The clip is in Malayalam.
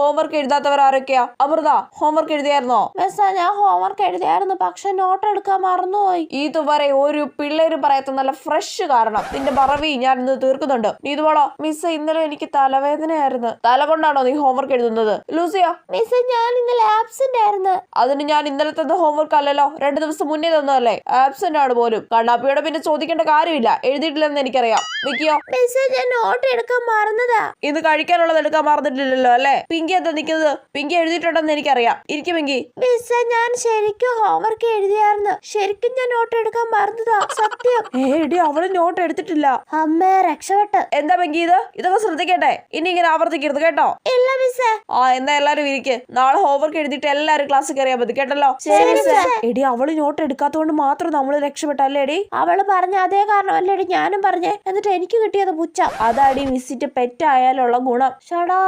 ഹോംവർക്ക് എഴുതാത്തവർ ആരൊക്കെയാ? അമൃത ഹോംവർക്ക് എഴുതിയായിരുന്നോ? മിസ്സേ ഞാൻ ഹോംവർക്ക് എഴുതിയായിരുന്നു, പക്ഷെ നോട്ട് എടുക്കാൻ മറന്നുപോയി. ഇതുവരെ ഒരു പിള്ളേരും പറയാത്ത നല്ല ഫ്രഷ് കാരണം നിന്റെ മറവി ഞാൻ ഇന്ന് തീർക്കുന്നുണ്ട്. നീ ഇതുപോളോ? മിസ്സേ ഇന്നലെ എനിക്ക് തലവേദനയായിരുന്നു. തല കൊണ്ടാണോ നീ ഹോംവർക്ക് എഴുതുന്നത്? ലൂസിയ മിസ്സേ ഞാൻ ഇന്നലെ ആബ്സെന്റ് ആയിരുന്നു. അതിന് ഞാൻ ഇന്നലെ തന്ന ഹോംവർക്ക് അല്ലല്ലോ, 2 ദിവസം മുന്നേ തന്നതല്ലേ. ആബ്സെന്റ് ആണ് പോലും. കണ്ണാപ്പിയോട് പിന്നെ ചോദിക്കേണ്ട കാര്യമില്ല, എഴുതിയിട്ടില്ലെന്ന് എനിക്കറിയാം. മിക്കിയോ? മിസ്സേ ഞാൻ നോട്ട് എടുക്കാൻ മറന്നതാ. ഇന്ന് കഴിക്കാനുള്ളത് എടുക്കാൻ മറന്നിട്ടില്ലല്ലോ അല്ലേ? പിങ്കി എന്താ നിൽക്കുന്നത്? പിങ്കി എഴുതിയിട്ടുണ്ടെന്ന് എനിക്കറിയാം. ഇരിക്കും പിങ്കി. മിസ്സേ ഞാൻ ശരിക്കും ഹോംവർക്ക് എഴുതിയായിരുന്നു, ശരിക്കും ഞാൻ നോട്ട് എടുക്കാൻ മറന്നതാ, സത്യം. എടി അവള് നോട്ട് എടുത്തിട്ടില്ല. അമ്മേ രക്ഷപ്പെട്ട്. എന്താ പിങ്കി ഇതൊക്കെ ശ്രദ്ധിക്കട്ടെ, ഇനി ഇങ്ങനെ ആവർത്തിക്കരുത് കേട്ടോ. ഇല്ല മിസ്സേ. എന്നാ എല്ലാരും ഇരിക്ക്. നാളെ ഹോംവർക്ക് എഴുതിയിട്ട് എല്ലാരും ക്ലാസ്സിൽ കയറിയാൽ മതി കേട്ടല്ലോ. എടി അവള് നോട്ട് എടുക്കാത്തോണ്ട് മാത്രം നമ്മള് രക്ഷപ്പെട്ടല്ലേ എടി? അവള് പറഞ്ഞ അതേ കാരണമല്ലേടി ഞാനും പറഞ്ഞേ, എന്നിട്ട് എനിക്ക് കിട്ടിയത് പുച്ഛം. അതാടി മിസ്സിന്റെ പെറ്റായാലുള്ള ഗുണം. ഷടാ.